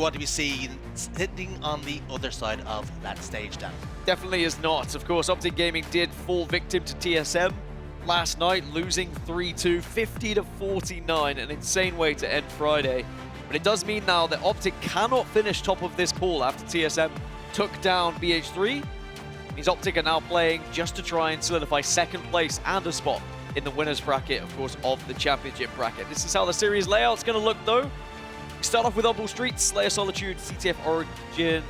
want to be seen sitting on the other side of that stage, Dan? Definitely is not. Of course, Optic Gaming did fall victim to TSM last night, losing 3-2, 50-49, an insane way to end Friday. But it does mean now that Optic cannot finish top of this pool after TSM took down BH3. Means Optic are now playing just to try and solidify second place and a spot in the winners bracket, of course, of the championship bracket. This is how the series layout's going to look, though. We start off with Humble Street, Slayer Solitude, CTF Origin,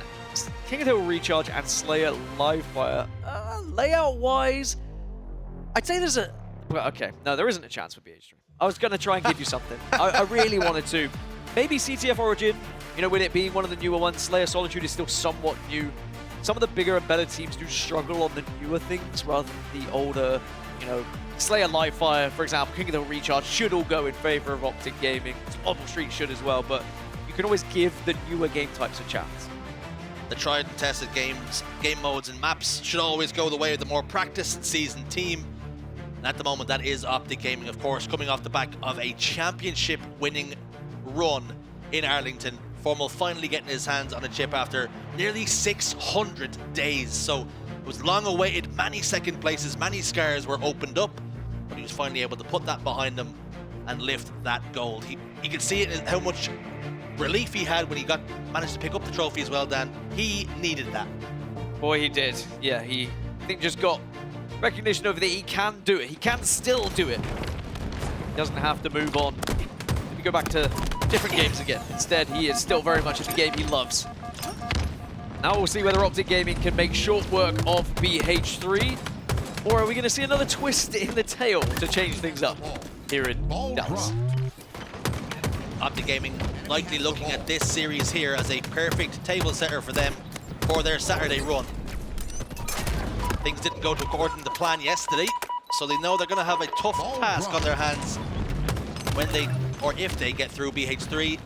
King of the Hill Recharge, and Slayer Livefire. Layout-wise, I'd say there's a... Well, okay, no, there isn't a chance for BH3. I was going to try and give you something. I really wanted to. Maybe CTF Origin, you know, with it being one of the newer ones. Slayer Solitude is still somewhat new. Some of the bigger and better teams do struggle on the newer things rather than the older, you know, Slayer Livefire, for example, King of the Hill Recharge should all go in favor of Optic Gaming. Humble Street should as well, but you can always give the newer game types a chance. The tried and tested games, game modes and maps should always go the way of the more practiced seasoned team. And at the moment, that is Optic Gaming, of course, coming off the back of a championship winning run in Arlington. Formal finally getting his hands on a chip after nearly 600 days. So it was long awaited, many second places, many scars were opened up, but he was finally able to put that behind him and lift that gold. You could see it in how much relief he had when he managed to pick up the trophy as well, Dan. He needed that. Boy, he did. Yeah, he, I think, just got recognition over that he can do it. He can still do it. He doesn't have to move on. Let me go back to different games again. Instead, he is still very much in the game he loves. Now we'll see whether Optic Gaming can make short work of BH3, or are we going to see another twist in the tail to change things up here in Dallas? Optic Gaming likely looking at this series here as a perfect table setter for them for their Saturday run. Things didn't go according to plan yesterday, so they know they're going to have a tough task on their hands when they, or if they get through BH3.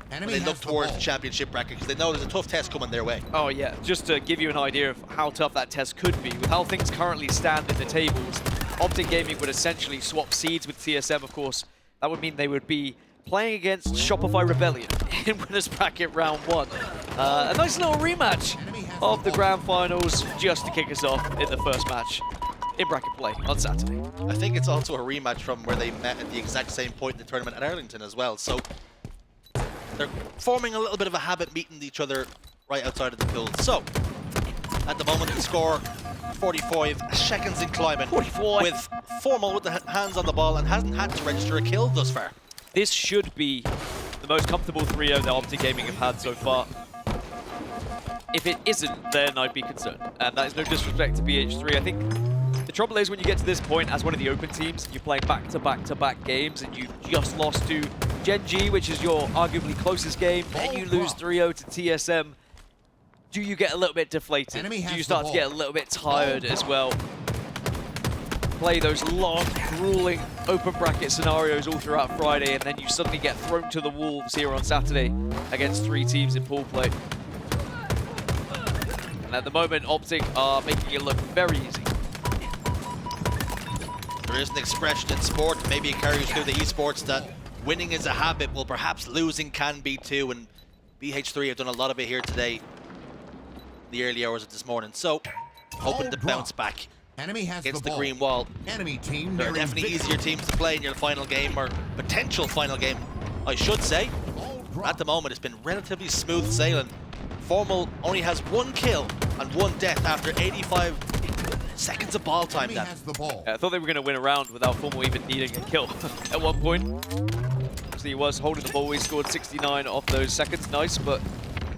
When they look towards the championship bracket, because they know there's a tough test coming their way. Oh yeah, just to give you an idea of how tough that test could be, with how things currently stand in the tables, Optic Gaming would essentially swap seeds with TSM, of course. That would mean they would be playing against Shopify Rebellion in winners bracket round 1. A nice little rematch of the grand finals just to kick us off in the first match in bracket play on Saturday. I think it's also a rematch from where they met at the exact same point in the tournament at Arlington as well. So they're forming a little bit of a habit meeting each other right outside of the pool. So at the moment, the score 45 seconds in climbing, 44. with Formal with the hands on the ball and hasn't had to register a kill thus far. This should be the most comfortable 3-0 that Optic Gaming have had so far. If it isn't, then I'd be concerned. And that is no disrespect to BH3. I think the trouble is when you get to this point as one of the open teams, you're playing back-to-back-to-back games, and you just lost to Gen G, which is your arguably closest game, then you lose 3-0 to TSM. Do you get a little bit deflated? Do you start to get a little bit tired as well? Play those long, grueling open bracket scenarios all throughout Friday, and then you suddenly get thrown to the wolves here on Saturday against 3 teams in pool play. And at the moment, Optic are making it look very easy. There is an expression in sport, maybe it carries through the esports, that winning is a habit, well perhaps losing can be too, and BH3 have done a lot of it here today, the early hours of this morning. So, hoping to bounce back against the green wall. Enemy team, there are definitely easier teams to play in your final game, or potential final game, I should say. At the moment, it's been relatively smooth sailing. Formal only has 1 kill and 1 death after 85 seconds of ball time. Yeah, I thought they were going to win a round without Formal even needing a kill at one point. Obviously, he was holding the ball. He scored 69 of those seconds. Nice, but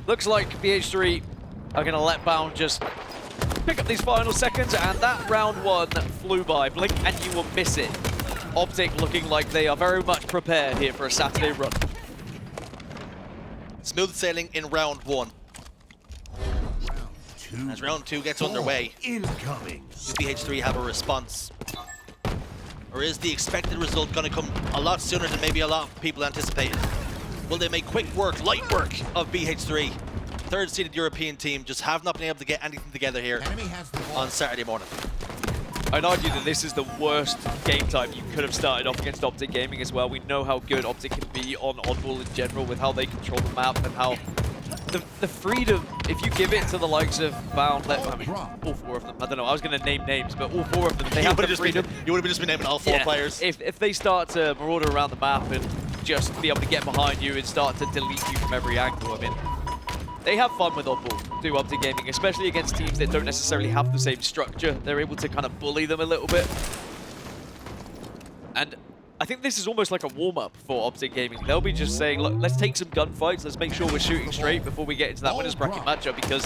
looks like BH3 are going to let Bound just pick up these final seconds, and that round 1 flew by. Blink and you will miss it. Optic looking like they are very much prepared here for a Saturday run. Smooth sailing in round 1. As round 2 gets underway, does BH3 have a response? Or is the expected result going to come a lot sooner than maybe a lot of people anticipated? Will they make quick work, light work of BH3? Third seeded European team just have not been able to get anything together here on Saturday morning. I'd argue that this is the worst game type you could have started off against Optic Gaming as well. We know how good Optic can be on oddball in general with how they control the map and how the freedom, if you give it to the likes of Bound, I mean, all 4 of them, I don't know, I was going to name names, but all 4 of them, they have the freedom. You would have just been naming all 4 players. If they start to marauder around the map and just be able to get behind you and start to delete you from every angle, I mean, they have fun with oddball, do Optic Gaming, especially against teams that don't necessarily have the same structure. They're able to kind of bully them a little bit. And I think this is almost like a warm-up for Optic Gaming. They'll be just saying, look, let's take some gunfights, let's make sure we're shooting straight before we get into that winners bracket matchup, because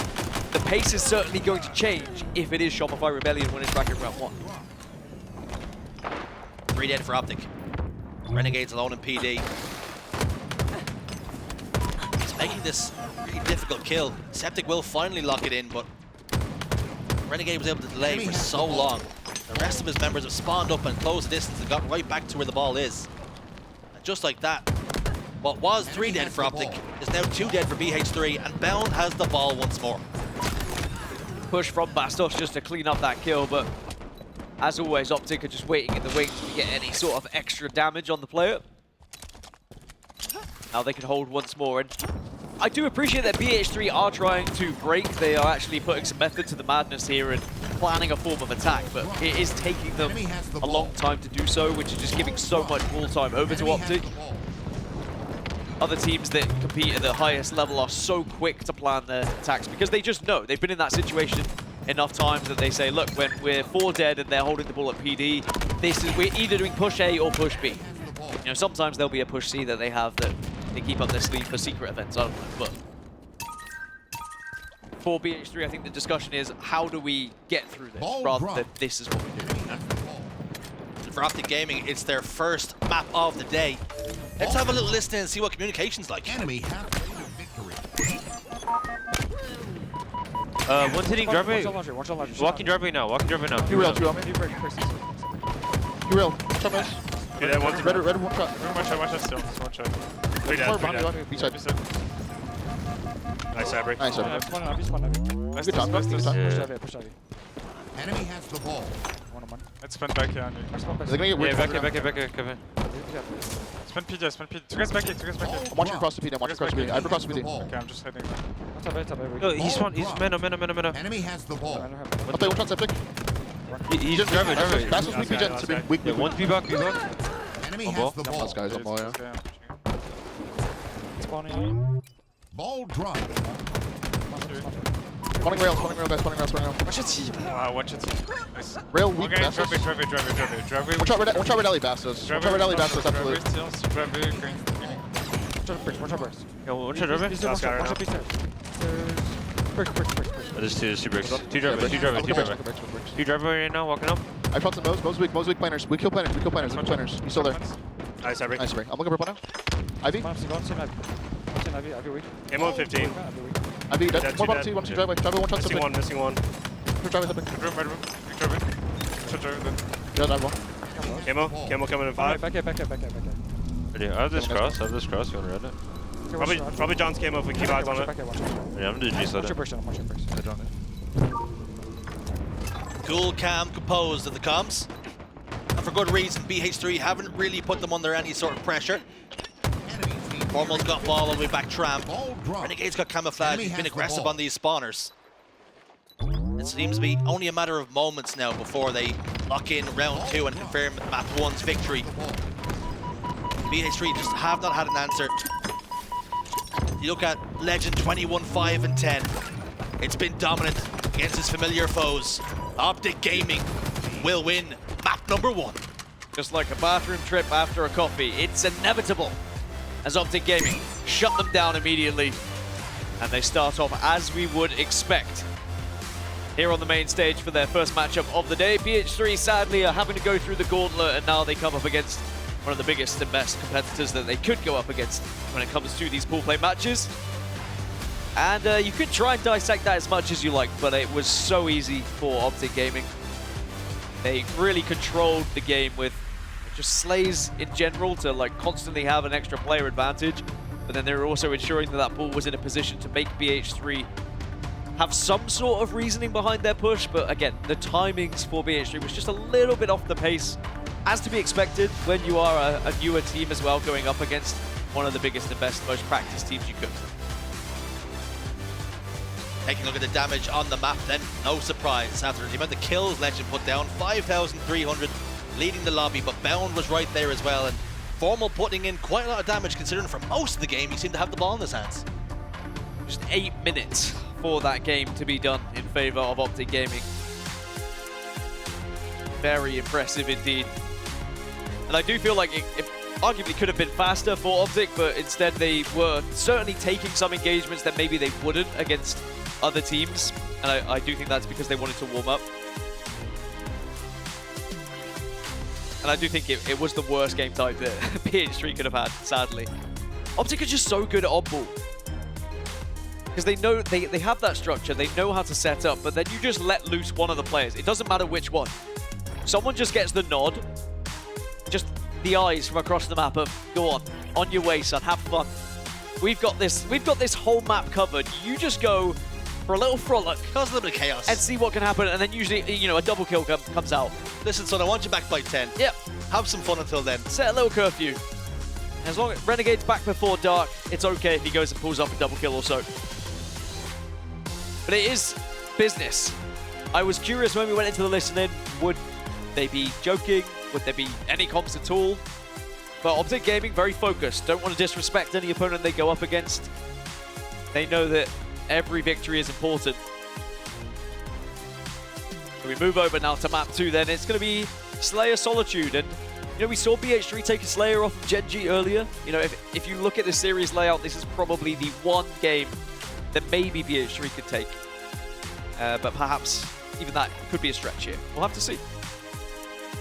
the pace is certainly going to change if it is Shopify Rebellion winners bracket round 1. 3 dead for Optic. Renegade's alone in PD. He's making this really difficult kill. Septiq will finally lock it in, but Renegade was able to delay for so long. The rest of his members have spawned up and closed the distance and got right back to where the ball is. And just like that, what was 3 dead for Optic is now 2 dead for BH3, and Bound has the ball once more. Push from BastosS just to clean up that kill, but as always, Optic are just waiting in the wings to get any sort of extra damage on the player. Now they can hold once more, and I do appreciate that BH3 are trying to break. They are actually putting some method to the madness here and planning a form of attack, but it is taking them a long time to do so, which is just giving so much ball time over to Optic. Other teams that compete at the highest level are so quick to plan their attacks because they just know. They've been in that situation enough times that they say, look, when we're 4 dead and they're holding the ball at PD, we're either doing push A or push B. You know, sometimes there'll be a push C that they have that they keep up their sleeve for secret events, I don't know, but for BH3, I think the discussion is how do we get through this rather than this is what we do. For Optic Gaming, it's their first map of the day. Let's have a little listen and see what communication's like. Enemy halfway to victory. One's hitting driveway. Walking driveway now. Walking driveway now. You real, shot miss. Yeah, one's Red, one shot. One shot still. One shot. 3 dead, 3 dead. B-side. Nice, Abri. Nice, Abri. Good time, good time. Enemy has the ball. Let's spin back here. Is it gonna get weird? Back here, Kevin. Spin PJ, spin PJ. Two guys back here, I'm watching across the PD, I'm watching across the PD. I have across the PD. Okay, I'm just heading. No, he's meno. Enemy has the ball. I'll play one shot Septiq. He's just driveway. BastosS weak PJ, it's a big weak. Yeah, one's B-back. Enemy has the ball. Let's guys, I'm all, yeah. Ball drop. Spawning rail, guys, spawning rail. One shot. Nice. Rail weak, Okay, BastosS. driveway. One shot red alley, BastosS. One shot red alley, BastosS, absolutely. Driveway, green. Yeah, one shot driveway. There's two bricks. Two driveway. Two driveway right now, walking up. I shot some Mose weak planners. We kill planners. He's still there. Nice, Abri. Nice, Abri. I'm looking for a now. Ivy? Ammo 15. Ivy, dead. Dead, One two bottom, dead. one shot driveway, one shot Missing Septiq. one, missing one. Driveway Septiq. Red room. Driveway. Shot driveway. Yeah, drive one. Camo coming in 5. Ready? I have this cross. You want to run it? Probably John's camo if we keep eyes on it. Yeah, I'm doing G-slide. Cool, calm, composed at the comms. And for good reason, BH3 haven't really put them under any sort of pressure. Formal's got ball all the way back tram. Renegade's got camouflage. He's been aggressive on these spawners. It seems to be only a matter of moments now before they lock in round 2 and confirm map 1's victory. BH3 just have not had an answer. You look at Lqgend 21-5-10. It's been dominant against his familiar foes. Optic Gaming will win map number 1. Just like a bathroom trip after a coffee, it's inevitable as Optic Gaming shut them down immediately. And they start off as we would expect. Here on the main stage for their first matchup of the day, BH3 sadly are having to go through the gauntlet, and now they come up against one of the biggest and best competitors that they could go up against when it comes to these pool play matches. And you could try and dissect that as much as you like, but it was so easy for Optic Gaming. They really controlled the game with just slays in general to like constantly have an extra player advantage, but then they were also ensuring that that pool was in a position to make BH3 have some sort of reasoning behind their push. But again, the timings for BH3 was just a little bit off the pace, as to be expected when you are a newer team as well, going up against one of the biggest and best, most practiced teams you could. Taking a look at the damage on the map, then no surprise after the amount of kills Lqgend put down, 5,300 leading the lobby, but Bound was right there as well, and Formal putting in quite a lot of damage considering for most of the game he seemed to have the ball in his hands. Just 8 minutes for that game to be done in favor of Optic Gaming. Very impressive indeed. And I do feel like it arguably could have been faster for Optic, but instead they were certainly taking some engagements that maybe they wouldn't against other teams. And I do think that's because they wanted to warm up. And I do think it was the worst game type that BH3 could have had, sadly. Optic are just so good at oddball. Because they know, they have that structure, they know how to set up, but then you just let loose one of the players. It doesn't matter which one. Someone just gets the nod, just the eyes from across the map of, go on your way, son, have fun. We've got this whole map covered. You just go for a little frolic. Cause a little bit of chaos. And see what can happen, and then usually, you know, a double kill comes out. Listen, son, I want you back by 10. Yep. Have some fun until then. Set a little curfew. As long as Renegade's back before dark, it's okay if he goes and pulls off a double kill or so. But it is business. I was curious when we went into the listening, would they be joking? Would there be any comps at all? But Optic Gaming, very focused. Don't want to disrespect any opponent they go up against. They know that every victory is important. So we move over now to map 2 then. It's going to be Slayer Solitude. And, you know, we saw BH3 take a Slayer off of Genji earlier. You know, if you look at the series layout, this is probably the one game that maybe BH3 could take. But perhaps even that could be a stretch here. We'll have to see.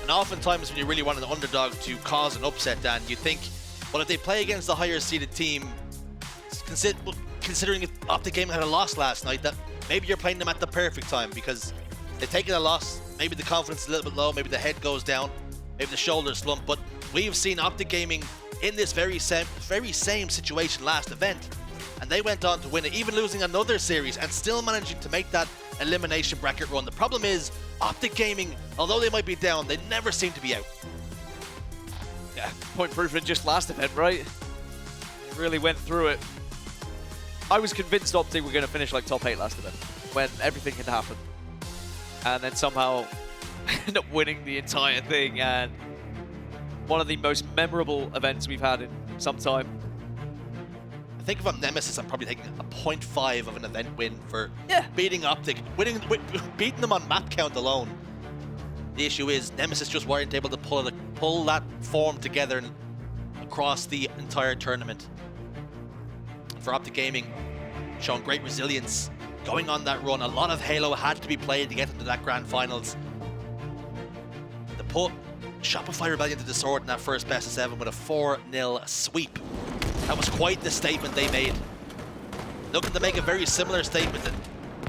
And oftentimes when you really want an underdog to cause an upset, Dan, you think, well, if they play against the higher seeded team, considering if Optic Gaming had a loss last night, that maybe you're playing them at the perfect time because they've taken a loss, maybe the confidence is a little bit low, maybe the head goes down, maybe the shoulders slump, but we've seen Optic Gaming in this very same situation last event, and they went on to win it, even losing another series and still managing to make that elimination bracket run. The problem is, Optic Gaming, although they might be down, they never seem to be out. Yeah, point proof in just last event, right? They really went through it. I was convinced Optic were going to finish like top 8 last event, when everything had happened. And then somehow end up winning the entire thing, and one of the most memorable events we've had in some time. I think if I'm Nemesis, I'm probably taking a 0.5 of an event win for beating Optic, beating them on map count alone. The issue is Nemesis just weren't able to pull that form together and across the entire tournament. For Optic Gaming, showing great resilience, going on that run. A lot of Halo had to be played to get into that grand finals. The put Shopify Rebellion to the sword in that first best of 7 with a 4-0 sweep. That was quite the statement they made. Looking to make a very similar statement and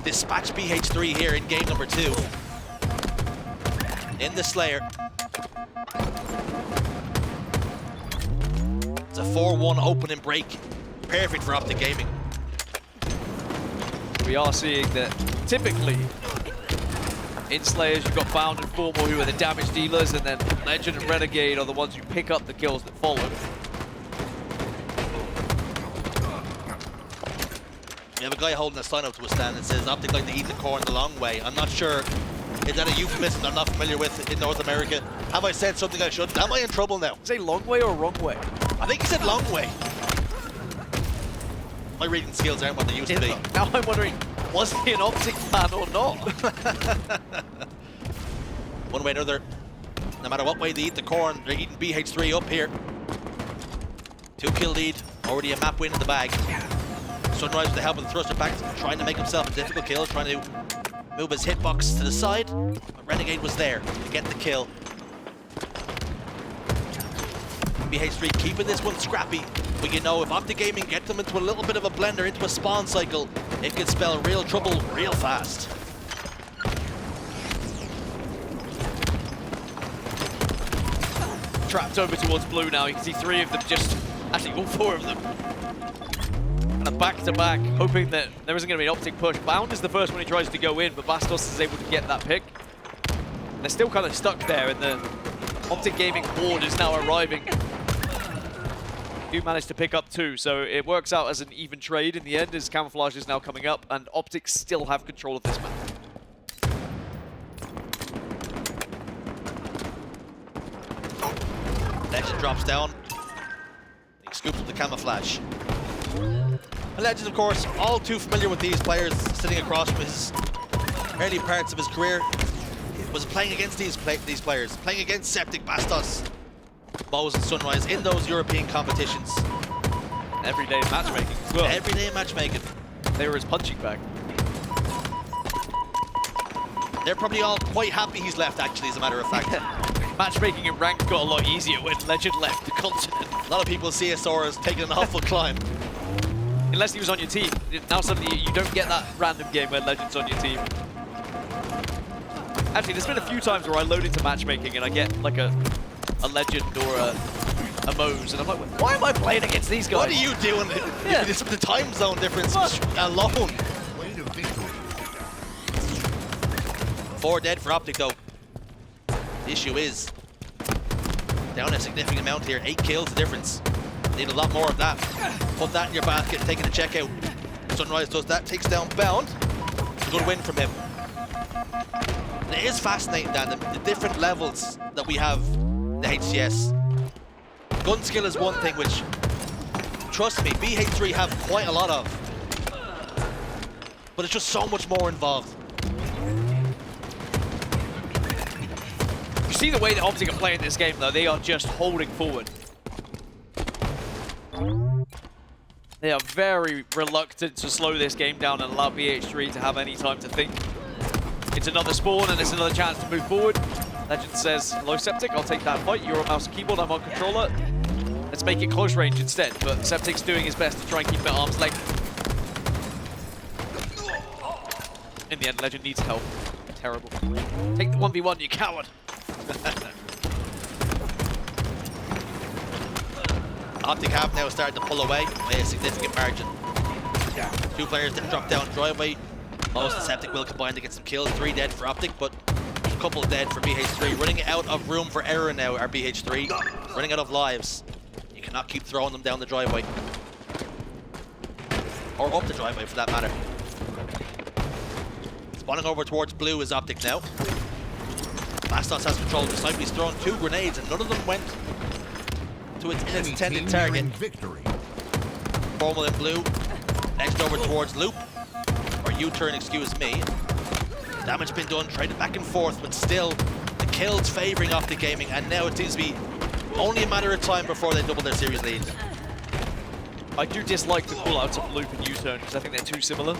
dispatch BH3 here in game number 2. In the Slayer. It's a 4-1 opening break. Perfect for Optic Gaming. We are seeing that typically in Slayers you've got Bound and Formal who are the damage dealers, and then Lqgend and Renegade are the ones who pick up the kills that follow. We have a guy holding a sign up to a stand that says Optic like to eat the corn the long way. I'm not sure, is that a euphemism I'm not familiar with in North America? Have I said something I shouldn't? Am I in trouble now? Say long way or wrong way? I think he said long way. My reading skills aren't what they used to be. Now I'm wondering, was he an Optic fan or not? One way or another, no matter what way they eat the corn, they're eating BH3 up here. 2-kill lead, already a map win in the bag. Sunriiz with the help of the thruster pack, trying to make himself a difficult kill, trying to move his hitbox to the side. But Renegade was there to get the kill. BH3 keeping this one scrappy, but you know, if Optic Gaming get them into a little bit of a blender, into a spawn cycle, it could spell real trouble real fast. Trapped over towards blue now. You can see 3 of them, just actually all 4 of them. And a back-to-back, hoping that there isn't going to be an Optic push. Bound is the first one he tries to go in, but BastosS is able to get that pick. And they're still kind of stuck there, and the Optic Gaming horde is now arriving. do manage to pick up 2, so it works out as an even trade in the end as Camouflage is now coming up and Optic still have control of this map. Lqgend drops down. He scoops up the Camouflage. And Lqgend, of course, all too familiar with these players, sitting across from his early parts of his career. Was playing against these players, playing against Septiq, BastosS, Mose and Sunriiz in those European competitions. Everyday matchmaking as well. Everyday matchmaking. They were his punching bag. They're probably all quite happy he's left, actually, as a matter of fact. Matchmaking in ranked got a lot easier when Lqgend left the continent. A lot of people see CSR as taking an awful climb. Unless he was on your team. Now suddenly you don't get that random game where Lqgend's on your team. Actually, there's been a few times where I load into matchmaking and I get like a Lqgend or a Mose, and I'm like, why am I playing against these guys? What are you doing? Yeah. It's the time zone difference alone. Way to victory. 4 dead for Optic, though. The issue is down a significant amount here. 8 kills, the difference. Need a lot more of that. Put that in your basket, taking the checkout. Sunriiz does that, takes down Bound. Good win from him. And it is fascinating, Dan, the different levels that we have in the HCS. Gun skill is one thing which, trust me, BH3 have quite a lot of. But it's just so much more involved. You see the way that Optic are playing this game, though? They are just holding forward. They are very reluctant to slow this game down and allow BH3 to have any time to think. It's another spawn and it's another chance to move forward. Lqgend says, hello Septiq, I'll take that fight. You're a mouse and keyboard, I'm on controller. Let's make it close range instead, but Septiq's doing his best to try and keep it at arm's length. In the end, Lqgend needs help. Terrible. Take the 1v1, you coward. Optic have now started to pull away by a significant margin. 2 players that drop down driveway. Mose and Septiq will combine to get some kills. 3 dead for Optic, but a couple dead for BH3. Running out of room for error now are BH3. Running out of lives. You cannot keep throwing them down the driveway. Or up the driveway for that matter. Spawning over towards blue is Optic now. BastosS has control of the sniper. He's thrown 2 grenades and none of them went to its intended target. Victory. Formal in blue. Next over towards loop. Or U-turn, excuse me. Damage been done, traded back and forth, but still the kills favouring Optic Gaming, and now it seems to be only a matter of time before they double their series lead. I do dislike the call-outs of loop and U-turn because I think they're too similar.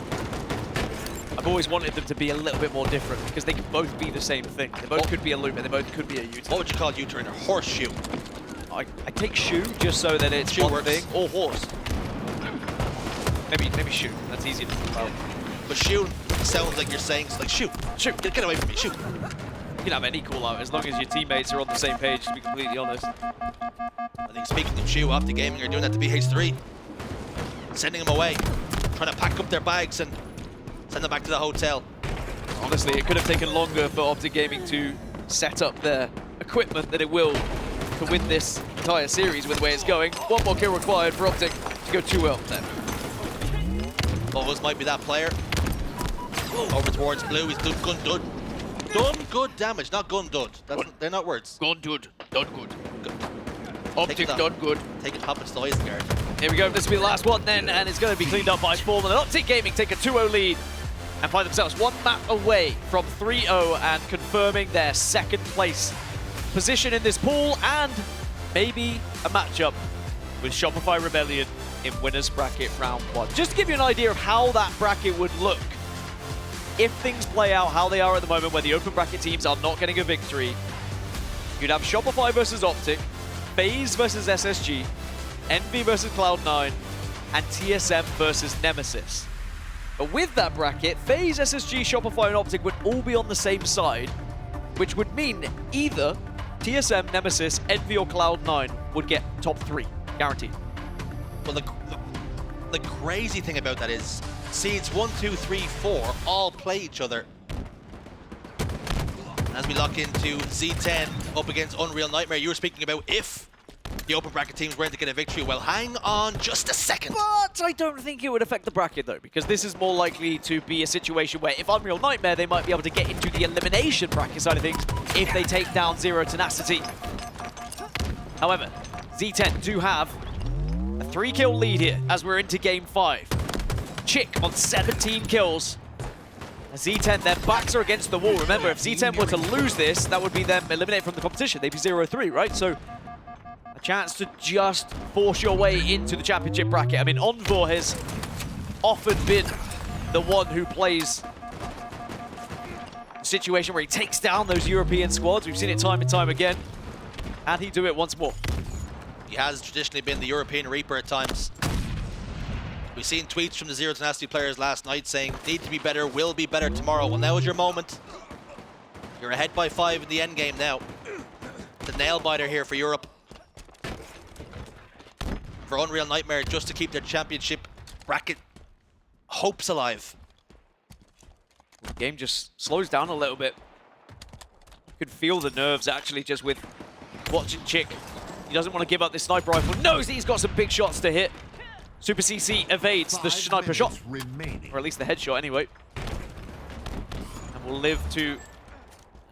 I've always wanted them to be a little bit more different because they can both be the same thing. They both could be a loop and they both could be a U-turn. What would you call U-turn? Or horseshoe? I take shoe just so that it's Shoe one works. thing, or horse. Maybe shoe. That's easy to think about. But shoot sounds like you're saying, like shoot, shoot, get away from me, shoot. You can have any call-out as long as your teammates are on the same page, to be completely honest. I think speaking of shoe, Optic Gaming are doing that to BH3. Sending them away, trying to pack up their bags and send them back to the hotel. Honestly, it could have taken longer for Optic Gaming to set up their equipment than it will to win this entire series with the way it's going. 1 more kill required for Optic to go 2-0 then. Mose might be that player. Over towards blue, he's done gun dud. Done good damage, not gun dud. They're not words. Gun good, done good. Good. Optic that. done good. Take it, hop into the Isengard. Here we go, this will be the last one then, and it's going to be cleaned up by Formal. And Optic Gaming take a 2-0 lead and find themselves 1 map away from 3-0 and confirming their 2nd place position in this pool and maybe a matchup with Shopify Rebellion in winners bracket round 1. Just to give you an idea of how that bracket would look if things play out how they are at the moment, where the open bracket teams are not getting a victory. You'd have Shopify versus Optic, FaZe versus SSG, Envy versus Cloud9, and TSM versus Nemesis. But with that bracket, FaZe, SSG, Shopify, and Optic would all be on the same side, which would mean either TSM, Nemesis, Envy, or Cloud9 would get top 3, guaranteed. Well, the crazy thing about that is seeds 1, 2, 3, 4 all play each other. As we lock into Z10 up against Unreal Nightmare, you were speaking about if the open bracket teams were to get a victory. Well, hang on just a second. But I don't think it would affect the bracket, though, because this is more likely to be a situation where if Unreal Nightmare, they might be able to get into the elimination bracket side of things if they take down Zero Tenacity. However, Z10 do have a 3-kill lead here as we're into Game 5. Chick on 17 kills. Z10, their backs are against the wall. Remember, if Z10 were to lose this, that would be them eliminated from the competition. They'd be 0-3, right? So, a chance to just force your way into the championship bracket. I mean, Envor has often been the one who plays a situation where he takes down those European squads. We've seen it time and time again. And he'd do it once more. He has traditionally been the European Reaper at times. We've seen tweets from the Zero Tenacity players last night saying, need to be better, will be better tomorrow. Well, now is your moment. You're ahead by 5 in the end game now. The nail biter here for Europe. For Unreal Nightmare, just to keep their championship bracket hopes alive. The game just slows down a little bit. You could feel the nerves actually just with watching Chick. He doesn't want to give up this sniper rifle. Knows he's got some big shots to hit. Super CC evades the sniper shot, or at least the headshot anyway. And will live to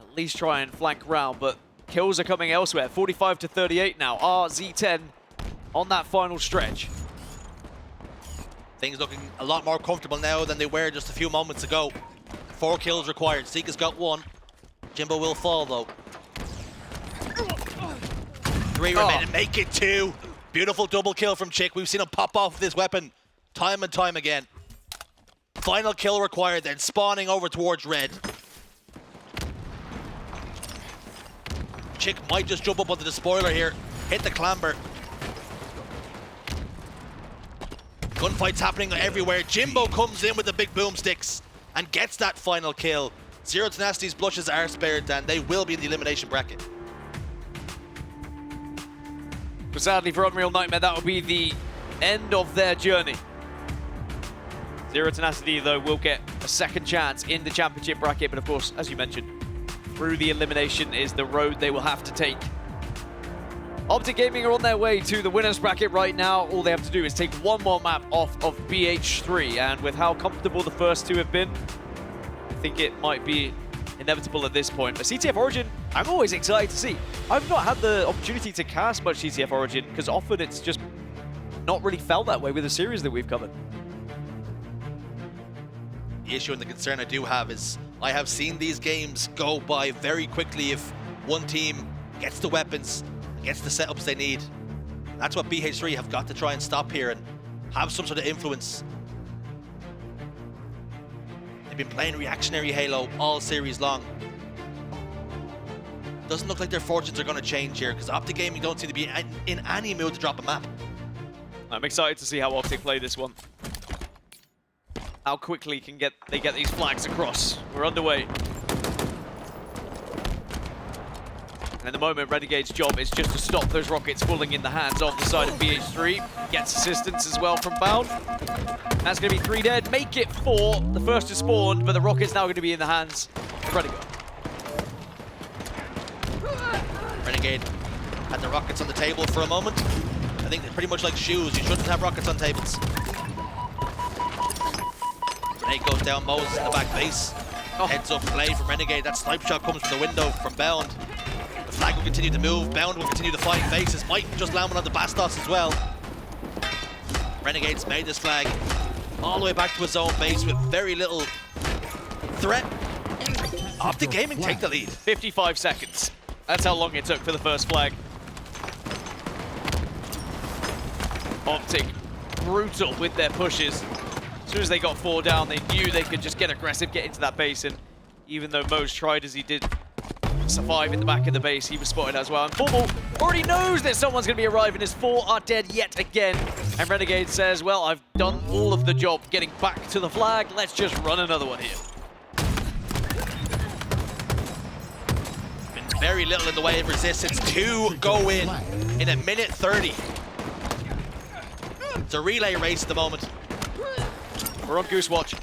at least try and flank round, but kills are coming elsewhere. 45 to 38 now. RZ10 on that final stretch. Things looking a lot more comfortable now than they were just a few moments ago. 4 kills required. Seeka's got 1. Jimbo will fall though. 3 remaining. Make it 2. Beautiful double kill from Chick. We've seen him pop off this weapon time and time again. Final kill required, then spawning over towards red. Chick might just jump up onto the spoiler here. Hit the clamber. Gunfights happening everywhere. Jimbo comes in with the big boomsticks and gets that final kill. Zero Tenacity's blushes are spared, and they will be in the elimination bracket. But sadly for Unreal Nightmare, that will be the end of their journey. Zero Tenacity, though, will get a second chance in the championship bracket, but of course, as you mentioned, through the elimination is the road they will have to take. Optic Gaming are on their way to the winners bracket right now. All they have to do is take one more map off of BH3, and with how comfortable the first 2 have been, I think it might be inevitable at this point. But CTF Origin, I'm always excited to see. I've not had the opportunity to cast much CTF Origin because often it's just not really felt that way with the series that we've covered. The issue and the concern I do have is I have seen these games go by very quickly if one team gets the weapons and gets the setups they need. That's what BH3 have got to try and stop here and have some sort of influence. They've been playing reactionary Halo all series long. Doesn't look like their fortunes are going to change here because Optic Gaming don't seem to be in any mood to drop a map. I'm excited to see how Optic play this one. How quickly they get these flags across. We're underway. And at the moment, Renegade's job is just to stop those rockets falling in the hands of the side of BH3. Gets assistance as well from Bound. That's going to be 3 dead. Make it 4. The first is spawned, but the rocket's now going to be in the hands of Renegade. Renegade had the rockets on the table for a moment. I think they're pretty much like shoes. You shouldn't have rockets on tables. Renegade goes down. Mose in the back base. Heads up play from Renegade. That snipe shot comes from the window from Bound. The flag will continue to move. Bound will continue to find faces. Might just land one on the BastosS as well. Renegade's made this flag all the way back to his own base with very little threat. Optic Gaming take the lead. 55 seconds. That's how long it took for the first flag. Optic, brutal with their pushes. As soon as they got 4 down, they knew they could just get aggressive, get into that base, and even though Mose tried as he did survive in the back of the base, he was spotted as well. And Formal already knows that someone's going to be arriving as 4 are dead yet again. And Renegade says, well, I've done all of the job getting back to the flag. Let's just run another one here. Been very little in the way of resistance. 2 go in a minute 30. It's a relay race at the moment. We're on Goose Watch.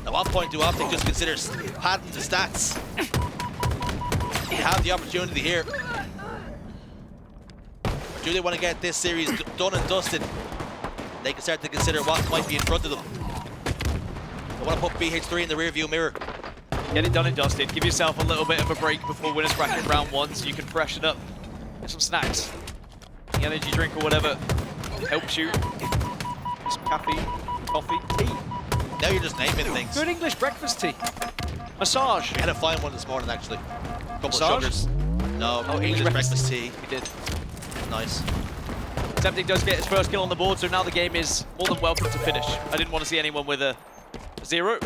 At what point do Optic just consider padding the stats? You have the opportunity here. Do they want to get this series done and dusted? They can start to consider what might be in front of them. They want to put BH3 in the rearview mirror. Get it done and dusted. Give yourself a little bit of a break before winners bracket round 1 so you can freshen up. Get some snacks. The energy drink or whatever helps you. Some caffeine, coffee, tea. Now you're just naming things. Good English breakfast tea. Massage. We had a fine one this morning, actually. Couple Massage? of sugars. No, Oh, English breakfast tea. We did. Nice. Septiq does get his first kill on the board, so now the game is more than welcome to finish. I didn't want to see anyone with a 0.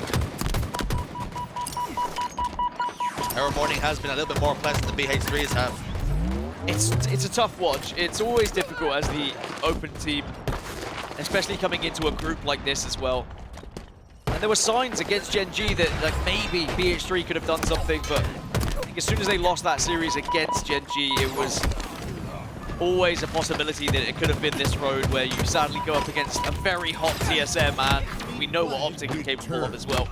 Our morning has been a little bit more pleasant than BH3's have. It's a tough watch. It's always difficult as the open team, especially coming into a group like this as well. And there were signs against Gen G that like maybe BH3 could have done something, but I think as soon as they lost that series against Gen G, it was always a possibility that it could have been this road where you sadly go up against a very hot TSM, and we know what Optic are capable of as well.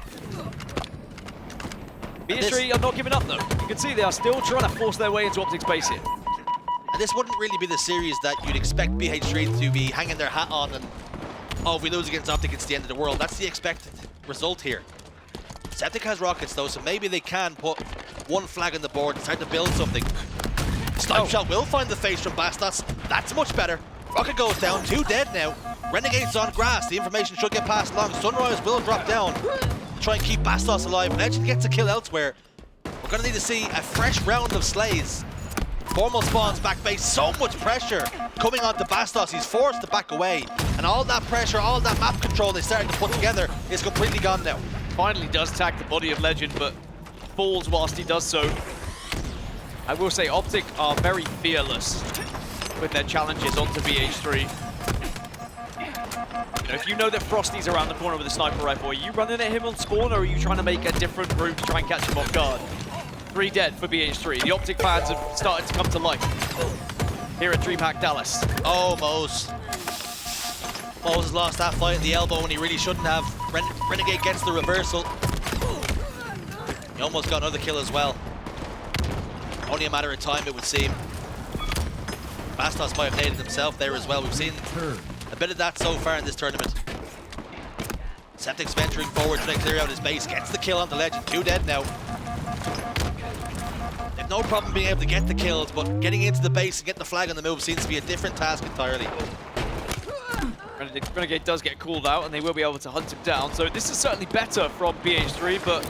BH3 are not giving up though. You can see they are still trying to force their way into Optic's base here. And this wouldn't really be the series that you'd expect BH3 to be hanging their hat on and, oh, if we lose against Optic, it's the end of the world. That's the expected result here. Septiq has rockets though, so maybe they can put one flag on the board and start to build something. Snipe shot will find the face from BastosS. That's much better. Rocket goes down, 2 dead now. Renegade's on grass. The information should get passed along. Sunriiz will drop down. Try and keep BastosS alive. Lqgend gets a kill elsewhere. We're going to need to see a fresh round of slays. Formal spawns back base. So much pressure coming onto BastosS. He's forced to back away. And all that pressure, all that map control they started to put together is completely gone now. Finally does tag the body of Lqgend, but falls whilst he does so. I will say Optic are very fearless with their challenges onto BH3. You know, if you know that Frosty's around the corner with a sniper rifle, are you running at him on spawn, or are you trying to make a different route to try and catch him off guard? 3 dead for BH3. The Optic fans have started to come to life here at DreamHack Dallas. Oh, Mose. Mose has lost that fight at the elbow when he really shouldn't have. Renegade gets the reversal. He almost got another kill as well. Only a matter of time, it would seem. BastosS might have naded himself there as well. We've seen a bit of that so far in this tournament. Septiq's venturing forward, trying to clear out his base. Gets the kill on the Lqgend. 2 dead now. They've no problem being able to get the kills, but getting into the base and getting the flag on the move seems to be a different task entirely. Renegade does get called out, and they will be able to hunt him down. So this is certainly better from BH3, but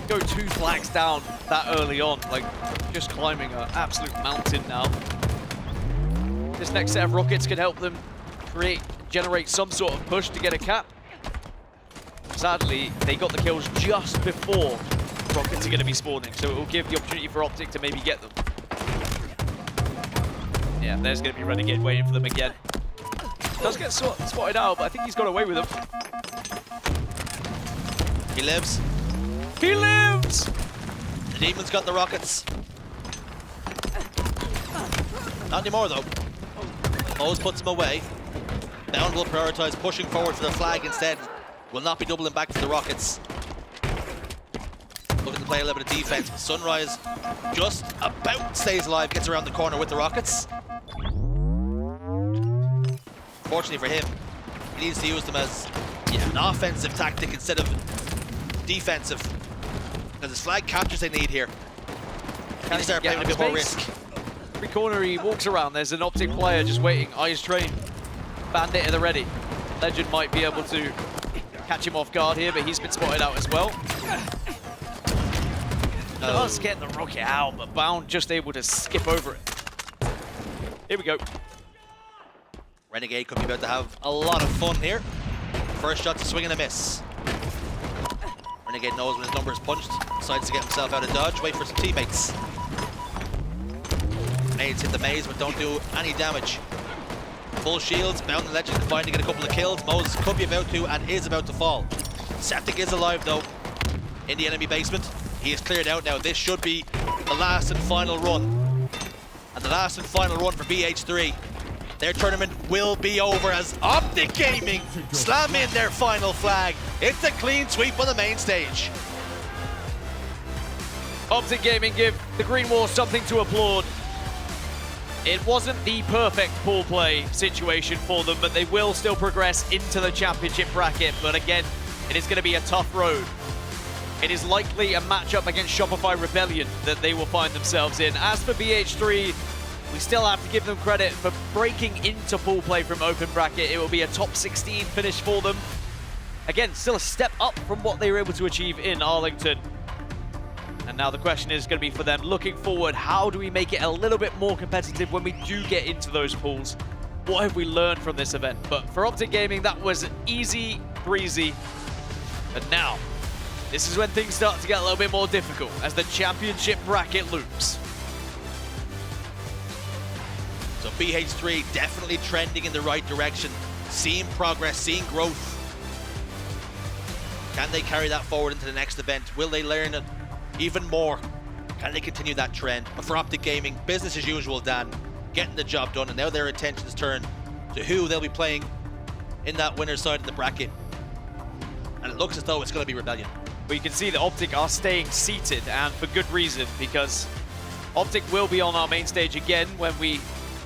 go 2 flags down that early on, like just climbing an absolute mountain now. This next set of rockets can help them generate some sort of push to get a cap. Sadly, they got the kills just before rockets are going to be spawning, so it will give the opportunity for Optic to maybe get them. Yeah, there's going to be Renegade waiting for them again. Does get spotted out, but I think he's got away with him. He lives. He lives! The Demon's got the rockets. Not anymore though. Mose puts him away. Bound will prioritize pushing forward for the flag instead. Will not be doubling back for the rockets. Looking to play a little bit of defense. Sunriiz just about stays alive, gets around the corner with the rockets. Fortunately for him, he needs to use them as an offensive tactic instead of defensive. Because his flag captures they need here. Can he start playing a bit more risk? Every corner he walks around, there's an Optic player just waiting, eyes trained. Bandit at the ready. Lqgend might be able to catch him off guard here, but he's been spotted out as well. Does get the rocket out, but Bound just able to skip over it. Here we go. Renegade could be about to have a lot of fun here. First shot's a swing and a miss. Renegade knows when his number is punched, decides to get himself out of dodge, wait for some teammates. Nades hit the maze, but don't do any damage. Full shields, Bound and Lqgend combined to get a couple of kills. Mose could be about to and is about to fall. Septiq is alive though, in the enemy basement. He is cleared out now. This should be the last and final run. And the last and final run for BH3. Their tournament will be over as Optic Gaming slam in their final flag. It's a clean sweep on the main stage. Optic Gaming give the Green Wall something to applaud. It wasn't the perfect pool play situation for them, but they will still progress into the championship bracket. But again, it is going to be a tough road. It is likely a matchup against Shopify Rebellion that they will find themselves in. As for BH3, we still have to give them credit for breaking into pool play from open bracket. It will be a top 16 finish for them. Again, still a step up from what they were able to achieve in Arlington. And now the question is going to be for them, looking forward, how do we make it a little bit more competitive when we do get into those pools? What have we learned from this event? But for Optic Gaming, that was easy breezy. And now, this is when things start to get a little bit more difficult as the championship bracket loops. So BH3 definitely trending in the right direction, seeing progress, seeing growth. Can they carry that forward into the next event? Will they learn even more? Can they continue that trend? But for Optic Gaming, business as usual, Dan, getting the job done, and now their attentions turn to who they'll be playing in that winner's side of the bracket. And it looks as though it's going to be Rebellion. Well, you can see that Optic are staying seated, and for good reason, because Optic will be on our main stage again when we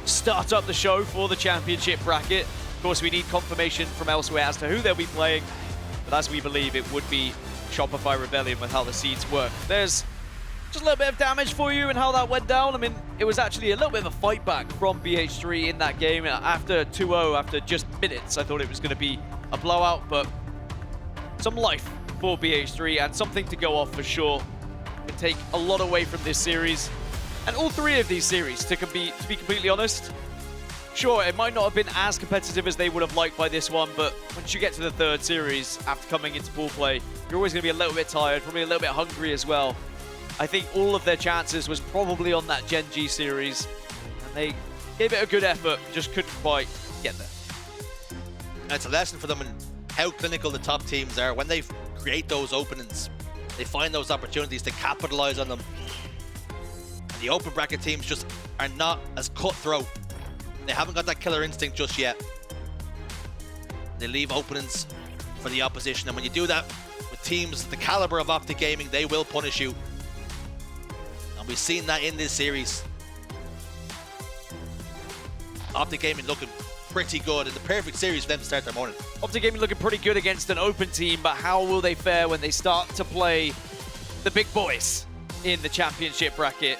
start up the show for the championship bracket. Of course, we need confirmation from elsewhere as to who they'll be playing, but as we believe, it would be Shopify Rebellion with how the seeds work. There's just a little bit of damage for you and how that went down. I mean, it was actually a little bit of a fight back from BH3 in that game. After 2-0, after just minutes, I thought it was going to be a blowout, but some life for BH3 and something to go off for sure. Can take a lot away from this series. And all three of these series, to be completely honest, sure, it might not have been as competitive as they would have liked by this one, but once you get to the third series, after coming into pool play, you're always going to be a little bit tired, probably a little bit hungry as well. I think all of their chances was probably on that Gen G series, and they gave it a good effort, just couldn't quite get there. And it's a lesson for them in how clinical the top teams are. When they create those openings, they find those opportunities to capitalize on them. And the open bracket teams just are not as cutthroat. They haven't got that killer instinct just yet. They leave openings for the opposition, and when you do that with teams the caliber of Optic Gaming, they will punish you. And we've seen that in this series. Optic Gaming looking pretty good, and the perfect series for them to start their morning. Optic Gaming looking pretty good against an open team, but how will they fare when they start to play the big boys in the championship bracket?